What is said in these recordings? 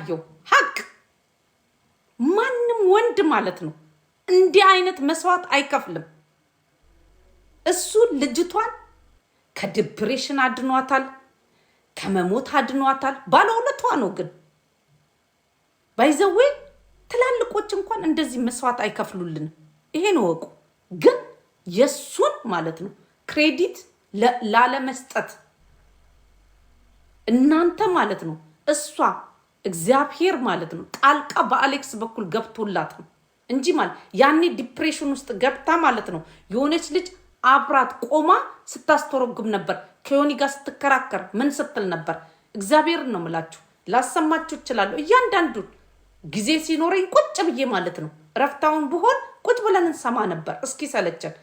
ያየው ሀቅ ማንም ወንድ ማለት ነው እንዲህ አይነት መስዋዕት አይከፍልም። እሱ ልጅቷን ከዲፕሬሽን አድኗታል፣ ከመሞት አድኗታል። ባለውለቷ ነው። ግን ባይዘዌ ትላልቆች እንኳን እንደዚህ መስዋዕት አይከፍሉልንም። ይሄን ወቁ። ግን የሱን ማለት ነው ክሬዲት ላለመስጠት እናንተ ማለት ነው እሷ እግዚአብሔር ማለት ነው ጣልቃ በአሌክስ በኩል ገብቶላት ነው እንጂ ማለት ያኔ ዲፕሬሽን ውስጥ ገብታ ማለት ነው የሆነች ልጅ አብራት ቆማ ስታስተረጉም ነበር። ከዮኒ ጋር ስትከራከር ምን ስትል ነበር? እግዚአብሔርን ነው የምላችሁ፣ ላሰማችሁ እችላለሁ። እያንዳንዱን ጊዜ ሲኖረኝ ቁጭ ብዬ ማለት ነው ረፍታውን ብሆን ቁጭ ብለን እንሰማ ነበር እስኪ ሰለቸን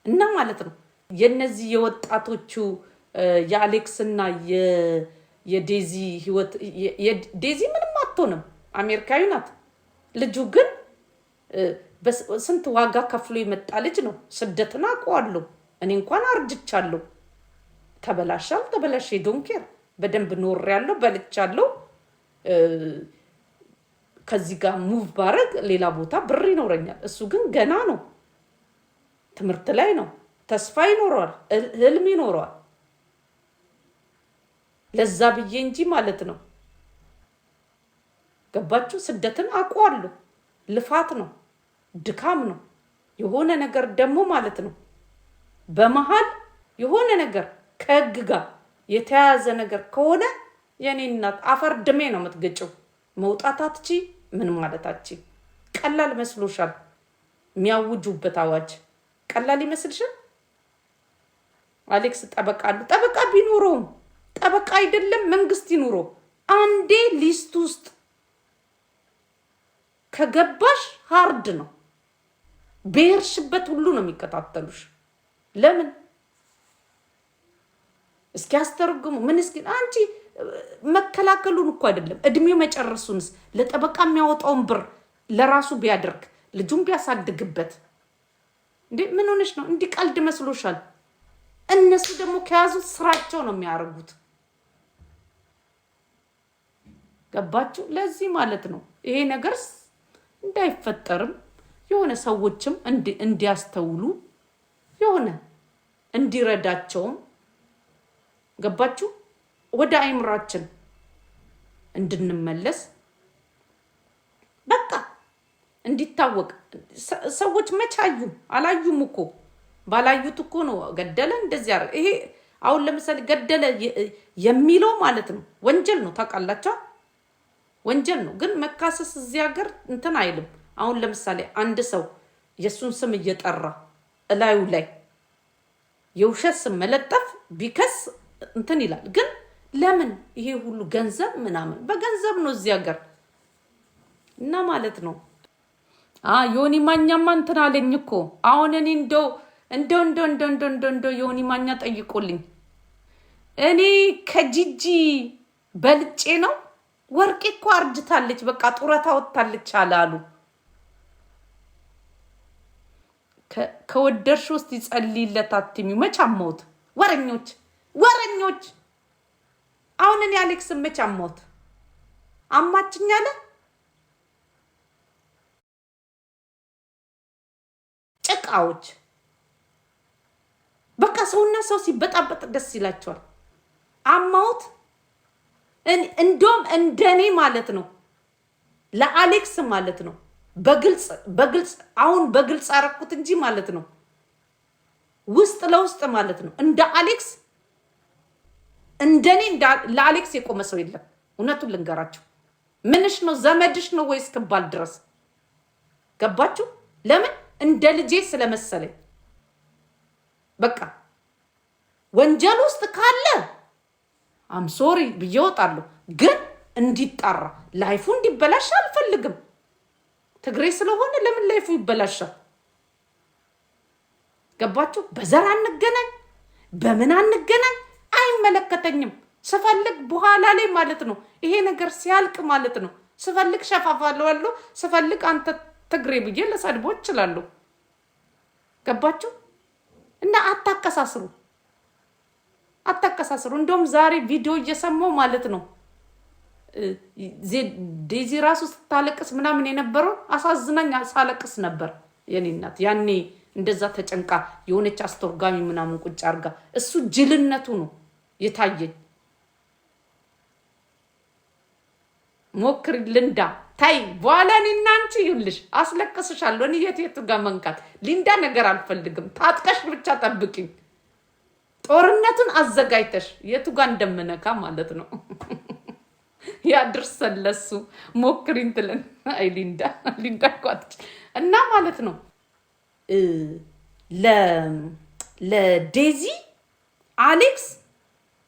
እና ማለት ነው የነዚህ የወጣቶቹ የአሌክስና የዴዚ ህይወት ዴዚ ምንም አትሆንም፣ አሜሪካዊ ናት። ልጁ ግን ስንት ዋጋ ከፍሎ የመጣ ልጅ ነው። ስደትን አውቀዋለሁ እኔ እንኳን አርጅቻለሁ። ተበላሻል ተበላሽ ዶንኬር በደንብ ኖሬያለሁ፣ በልቻለሁ። ከዚህ ጋር ሙቭ ባረግ ሌላ ቦታ ብር ይኖረኛል። እሱ ግን ገና ነው፣ ትምህርት ላይ ነው፣ ተስፋ ይኖረዋል፣ ህልም ይኖረዋል። ለዛ ብዬ እንጂ ማለት ነው ገባችሁ? ስደትን አውቀዋለሁ። ልፋት ነው፣ ድካም ነው። የሆነ ነገር ደግሞ ማለት ነው በመሃል የሆነ ነገር ከህግ ጋር የተያያዘ ነገር ከሆነ የኔ እናት አፈር ድሜ ነው የምትገጨው። መውጣት አትቺ ምን ማለታቺ? ቀላል መስሎሻል? የሚያውጁበት አዋጅ ቀላል ይመስልሻል? አሌክስ ጠበቃ አሉ። ጠበቃ ቢኖረውም ጠበቃ አይደለም መንግስት ይኑሮ። አንዴ ሊስት ውስጥ ከገባሽ ሃርድ ነው። በሄርሽበት ሁሉ ነው የሚከታተሉሽ። ለምን እስኪ አስተርጉሙ። ምን እስኪ አንቺ መከላከሉን እኮ አይደለም እድሜው መጨረሱንስ ለጠበቃ የሚያወጣውን ብር ለራሱ ቢያደርግ ልጁን ቢያሳድግበት እንዴ ምን ሆነሽ ነው? እንዲህ ቀልድ መስሎሻል? እነሱ ደግሞ ከያዙት ስራቸው ነው የሚያደርጉት። ገባችሁ? ለዚህ ማለት ነው ይሄ ነገር እንዳይፈጠርም የሆነ ሰዎችም እንዲያስተውሉ የሆነ እንዲረዳቸውም ገባችሁ? ወደ አይምራችን እንድንመለስ በቃ እንዲታወቅ። ሰዎች መቻዩ አላዩም እኮ ባላዩት እኮ ነው ገደለ እንደዚህ ያረ። ይሄ አሁን ለምሳሌ ገደለ የሚለው ማለት ነው ወንጀል ነው፣ ታውቃላችሁ? ወንጀል ነው። ግን መካሰስ እዚህ ሀገር እንትን አይልም። አሁን ለምሳሌ አንድ ሰው የሱን ስም እየጠራ እላዩ ላይ የውሸት ስም መለጠፍ ቢከስ እንትን ይላል። ግን ለምን ይሄ ሁሉ ገንዘብ ምናምን በገንዘብ ነው እዚህ ሀገር እና ማለት ነው። ዮኒ ማኛማ እንትን አለኝ እኮ አሁን እኔ እንደው ዮኒ ማኛ ጠይቆልኝ እኔ ከጂጂ በልጬ ነው። ወርቄ እኮ አርጅታለች፣ በቃ ጡረታ ወጥታለች አላሉ። ከወደርሽ ውስጥ ይጸልይለት አትሚው መቻሞት ወረኞች። አሁን እኔ አሌክስ መቻሞት አማችኛለ ጭቃዎች። በቃ ሰውና ሰው ሲበጣበጥ ደስ ይላቸዋል። አማውት እንደውም እንደኔ ማለት ነው ለአሌክስ ማለት ነው በግልጽ አሁን በግልጽ አረኩት እንጂ ማለት ነው ውስጥ ለውስጥ ማለት ነው እንደ አሌክስ እንደኔ ለአሌክስ የቆመ ሰው የለም። እውነቱን ልንገራችሁ። ምንሽ ነው ዘመድሽ ነው ወይስ ክባል ድረስ ገባችሁ? ለምን እንደ ልጄ ስለመሰለኝ በቃ ወንጀል ውስጥ ካለ ሶሪ ብዬ እወጣለሁ። ግን እንዲጣራ ላይፉ እንዲበላሽ አልፈልግም። ትግሬ ስለሆነ ለምን ላይፉ ይበላሻል? ገባችሁ? በዘር አንገናኝ፣ በምን አንገናኝ፣ አይመለከተኝም። ስፈልግ በኋላ ላይ ማለት ነው ይሄ ነገር ሲያልቅ ማለት ነው ስፈልግ ሸፋፋለሁ፣ ስፈልግ አንተ ትግሬ ብዬ ለሰድቦ እችላለሁ። ገባችሁ? እና አታቀሳስሩ። እንደውም ዛሬ ቪዲዮ እየሰማው ማለት ነው ዴዚ ራሱ ስታለቅስ ምናምን የነበረው አሳዝናኝ ሳለቅስ ነበር የኔ እናት ያኔ እንደዛ ተጨንቃ የሆነች አስተርጓሚ ምናምን ቁጭ አርጋ እሱ ጅልነቱ ነው የታየኝ። ሞክሪ ልንዳ ታይ በኋላ እኔና አንቺ ይኸውልሽ አስለቅስሻለሁ። እኔ የቱ ጋር መንካት ሊንዳ ነገር አልፈልግም። ታጥቀሽ ብቻ ጠብቂኝ። ጦርነቱን አዘጋጅተሽ የቱ ጋር እንደምነካ ማለት ነው። ያድርሰን ለሱ ሞክሪ እንትለን አይ ሊንዳ ቋጥች እና ማለት ነው ለዴዚ አሌክስ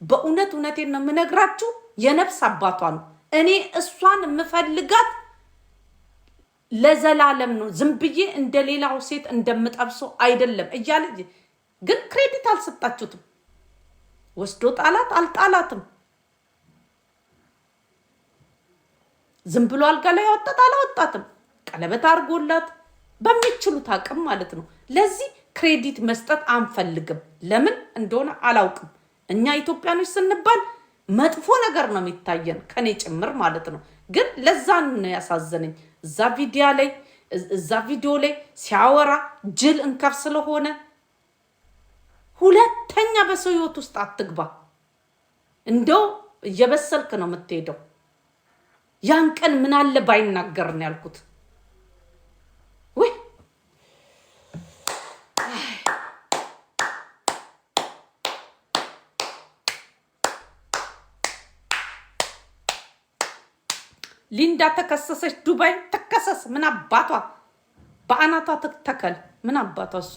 በእውነት እውነቴን ነው የምነግራችሁ የነፍስ አባቷ ነው። እኔ እሷን የምፈልጋት ለዘላለም ነው። ዝም ብዬ እንደሌላው ሴት እንደምጠብሰው አይደለም እያለ ግን ክሬዲት አልሰጣችሁትም። ወስዶ ጣላት አልጣላትም። ዝም ብሎ አልጋ ላይ ያወጣት አላወጣትም። ቀለበት አድርጎላት በሚችሉት አቅም ማለት ነው። ለዚህ ክሬዲት መስጠት አንፈልግም። ለምን እንደሆነ አላውቅም። እኛ ኢትዮጵያኖች ስንባል መጥፎ ነገር ነው የሚታየን ከኔ ጭምር ማለት ነው። ግን ለዛን ነው ያሳዘነኝ። እዛ ቪዲዮ ላይ ሲያወራ ጅል እንከፍ ስለሆነ ሁለተኛ በሰው ህይወት ውስጥ አትግባ። እንደው እየበሰልክ ነው የምትሄደው። ያን ቀን ምን አለ ባይናገር ነው ያልኩት። ወይ ሊንዳ ተከሰሰች። ዱባይ ተከሰስ። ምን አባቷ በአናቷ ትተከል። ምን አባቷ እሷ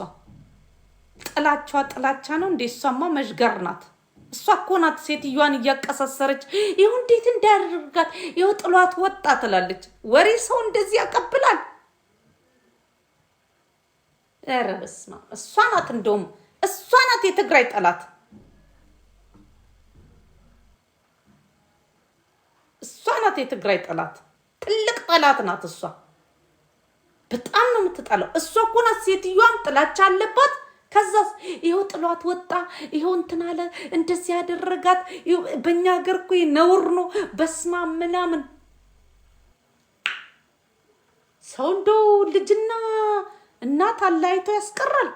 ጥላቻ ነው እንዴ? እሷማ መዥገር ናት። እሷ እኮ ናት ሴትዮዋን እያቀሳሰረች ይኸው እንዴት እንዳያደርጋት ይኸው ጥሏት ወጣ ትላለች። ወሬ ሰው እንደዚህ ያቀብላል። ኧረ በስመ አብ። እሷ ናት እንደውም እሷ ናት የትግራይ ጠላት። እሷ ናት የትግራይ ጠላት። ትልቅ ጠላት ናት እሷ። በጣም ነው የምትጠላው። እሷ እኮ ናት ሴትዮዋን ጥላቻ አለባት። ከዛስ ይኸው ጥሏት ወጣ፣ ይኸው እንትን አለ፣ እንደዚህ ያደረጋት። በእኛ ሀገር እኮ ነውር ነው። በስማ ምናምን ሰው እንደው ልጅና እናት አላይቶ ያስቀራል።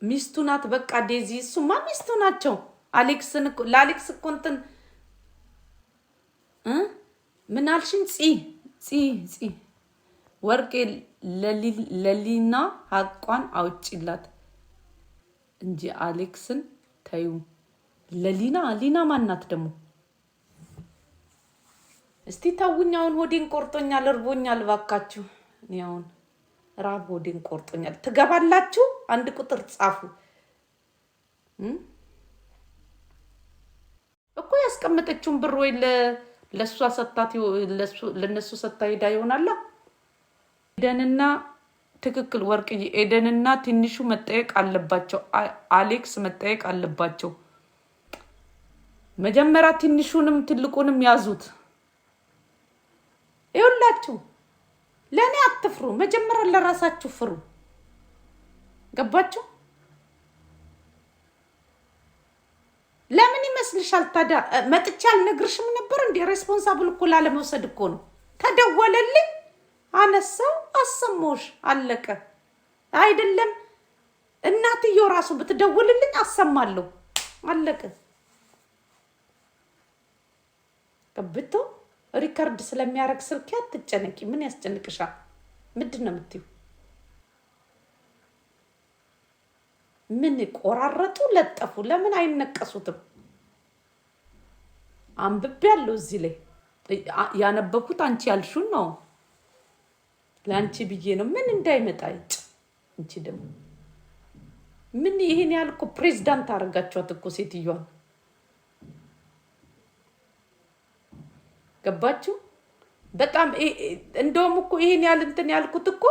ሚስቱ ናት በቃ ዴዚ። እሱማ ሚስቱ ናቸው። ለአሌክስ እኮ እንትን ምን አልሽኝ? ፂ ወርቄ ለሊና ሀቋን አውጪላት እንጂ አሌክስን ተዩ። ሊና ማናት ደግሞ? እስቲ ታውኝ። አሁን ሆዴን ቆርጦኛል፣ እርቦኛል። ባካችሁ እኔ አሁን ራብ ሆዴን ቆርጦኛል። ትገባላችሁ? አንድ ቁጥር ጻፉ እኮ ያስቀመጠችውን ብር ወይ ለሷ ሰጣት ለነሱ ሰጣ ሄዳ ይሆናል። ኤደንና ትክክል ወርቅዬ፣ ኤደንና ትንሹ መጠየቅ አለባቸው። አሌክስ መጠየቅ አለባቸው። መጀመሪያ ትንሹንም ትልቁንም ያዙት። ይኸውላችሁ ለእኔ አትፍሩ፣ መጀመሪያ ለራሳችሁ ፍሩ። ገባችሁ? ለምን ይመስልሻል ታዲያ? መጥቻ አልነግርሽም ነበር እንዴ? ሬስፖንሳብል እኮ ላለመውሰድ እኮ ነው። ተደወለልኝ፣ አነሳው፣ አሰማሁሽ፣ አለቀ አይደለም? እናትየው ራሱ ብትደውልልኝ አሰማለሁ፣ አለቀ። ቀብቶ ሪከርድ ስለሚያደርግ ስልክ አትጨነቂ። ምን ያስጨንቅሻል? ምንድን ነው የምትይው? ምን ቆራረጡ ለጠፉ? ለምን አይነቀሱትም? አንብቤ ያለው እዚህ ላይ ያነበብኩት አንቺ ያልሹን ነው። ለአንቺ ብዬ ነው። ምን እንዳይመጣ ይጭ እንቺ ደግሞ ምን ይሄን ያልኩ ፕሬዝዳንት አደረጋችኋት እኮ ሴትዮዋን። ገባችሁ? በጣም እንደውም እኮ ይሄን ያህል እንትን ያልኩት እኮ